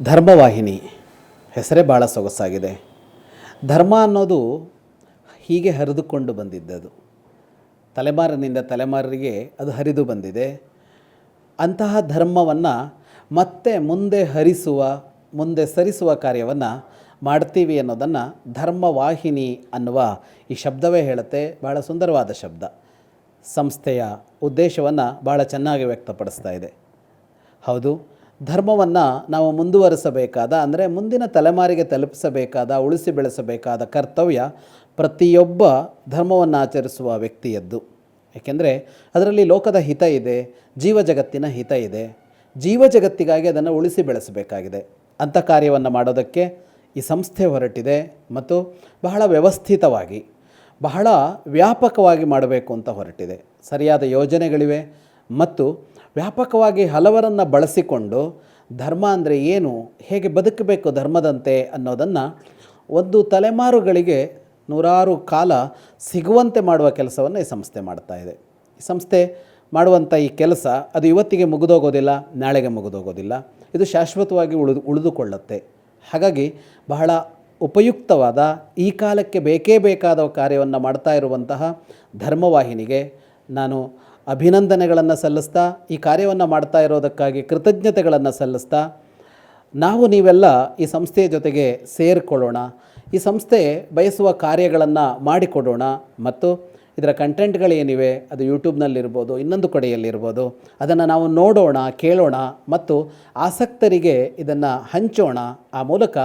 ಧರ್ಮವಾಹಿನಿ ಹೆಸರೇ ಭಾಳ ಸೊಗಸಾಗಿದೆ. ಧರ್ಮ ಅನ್ನೋದು ಹೀಗೆ ಹರಿದುಕೊಂಡು ಬಂದಿದ್ದದು. ತಲೆಮಾರಿನಿಂದ ತಲೆಮಾರಿಗೆ ಅದು ಹರಿದು ಬಂದಿದೆ. ಅಂತಹ ಧರ್ಮವನ್ನು ಮತ್ತೆ ಮುಂದೆ ಸರಿಸುವ ಕಾರ್ಯವನ್ನು ಮಾಡ್ತೀವಿ ಅನ್ನೋದನ್ನು ಧರ್ಮವಾಹಿನಿ ಅನ್ನುವ ಈ ಶಬ್ದವೇ ಹೇಳುತ್ತೆ. ಭಾಳ ಸುಂದರವಾದ ಶಬ್ದ. ಸಂಸ್ಥೆಯ ಉದ್ದೇಶವನ್ನು ಭಾಳ ಚೆನ್ನಾಗಿ ವ್ಯಕ್ತಪಡಿಸ್ತಾ ಇದೆ. ಹೌದು, ಧರ್ಮವನ್ನು ನಾವು ಮುಂದುವರಿಸಬೇಕಾದ, ಅಂದರೆ ಮುಂದಿನ ತಲೆಮಾರಿಗೆ ತಲುಪಿಸಬೇಕಾದ, ಉಳಿಸಿ ಬೆಳೆಸಬೇಕಾದ ಕರ್ತವ್ಯ ಪ್ರತಿಯೊಬ್ಬ ಧರ್ಮವನ್ನು ಆಚರಿಸುವ ವ್ಯಕ್ತಿಯದ್ದು. ಏಕೆಂದರೆ ಅದರಲ್ಲಿ ಲೋಕದ ಹಿತ ಇದೆ, ಜೀವಜಗತ್ತಿನ ಹಿತ ಇದೆ. ಜೀವಜಗತ್ತಿಗಾಗಿ ಅದನ್ನು ಉಳಿಸಿ ಬೆಳೆಸಬೇಕಾಗಿದೆ. ಅಂಥ ಕಾರ್ಯವನ್ನು ಮಾಡೋದಕ್ಕೆ ಈ ಸಂಸ್ಥೆ ಹೊರಟಿದೆ ಮತ್ತು ಬಹಳ ವ್ಯವಸ್ಥಿತವಾಗಿ, ಬಹಳ ವ್ಯಾಪಕವಾಗಿ ಮಾಡಬೇಕು ಅಂತ ಹೊರಟಿದೆ. ಸರಿಯಾದ ಯೋಜನೆಗಳಿವೆ ಮತ್ತು ವ್ಯಾಪಕವಾಗಿ ಹಲವರನ್ನು ಬಳಸಿಕೊಂಡು ಧರ್ಮ ಅಂದರೆ ಏನು, ಹೇಗೆ ಬದುಕಬೇಕು ಧರ್ಮದಂತೆ ಅನ್ನೋದನ್ನು ಒಂದು ತಲೆಮಾರುಗಳಿಗೆ ನೂರಾರು ಕಾಲ ಸಿಗುವಂತೆ ಮಾಡುವ ಕೆಲಸವನ್ನು ಈ ಸಂಸ್ಥೆ ಮಾಡ್ತಾ ಇದೆ. ಈ ಸಂಸ್ಥೆ ಮಾಡುವಂಥ ಈ ಕೆಲಸ ಅದು ಇವತ್ತಿಗೆ ಮುಗಿದೋಗೋದಿಲ್ಲ, ನಾಳೆಗೆ ಮುಗಿದೋಗೋದಿಲ್ಲ. ಇದು ಶಾಶ್ವತವಾಗಿ ಉಳಿದುಕೊಳ್ಳುತ್ತೆ. ಹಾಗಾಗಿ ಬಹಳ ಉಪಯುಕ್ತವಾದ, ಈ ಕಾಲಕ್ಕೆ ಬೇಕೇ ಬೇಕಾದ ಕಾರ್ಯವನ್ನು ಮಾಡ್ತಾ ಇರುವಂತಹ ಧರ್ಮವಾಹಿನಿಗೆ ನಾನು ಅಭಿನಂದನೆಗಳನ್ನು ಸಲ್ಲಿಸ್ತಾ, ಈ ಕಾರ್ಯವನ್ನು ಮಾಡ್ತಾ ಇರೋದಕ್ಕಾಗಿ ಕೃತಜ್ಞತೆಗಳನ್ನು ಸಲ್ಲಿಸ್ತಾ, ನಾವು ನೀವೆಲ್ಲ ಈ ಸಂಸ್ಥೆಯ ಜೊತೆಗೆ ಸೇರಿಕೊಳ್ಳೋಣ, ಈ ಸಂಸ್ಥೆ ಬಯಸುವ ಕಾರ್ಯಗಳನ್ನು ಮಾಡಿಕೊಡೋಣ ಮತ್ತು ಇದರ ಕಂಟೆಂಟ್ಗಳೇನಿವೆ ಅದು ಯೂಟ್ಯೂಬ್ನಲ್ಲಿರ್ಬೋದು, ಇನ್ನೊಂದು ಕಡೆಯಲ್ಲಿರ್ಬೋದು, ಅದನ್ನು ನಾವು ನೋಡೋಣ, ಕೇಳೋಣ ಮತ್ತು ಆಸಕ್ತರಿಗೆ ಇದನ್ನು ಹಂಚೋಣ. ಆ ಮೂಲಕ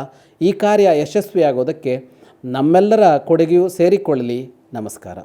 ಈ ಕಾರ್ಯ ಯಶಸ್ವಿಯಾಗೋದಕ್ಕೆ ನಮ್ಮೆಲ್ಲರ ಕೊಡುಗೆಯೂ ಸೇರಿಕೊಳ್ಳಲಿ. ನಮಸ್ಕಾರ.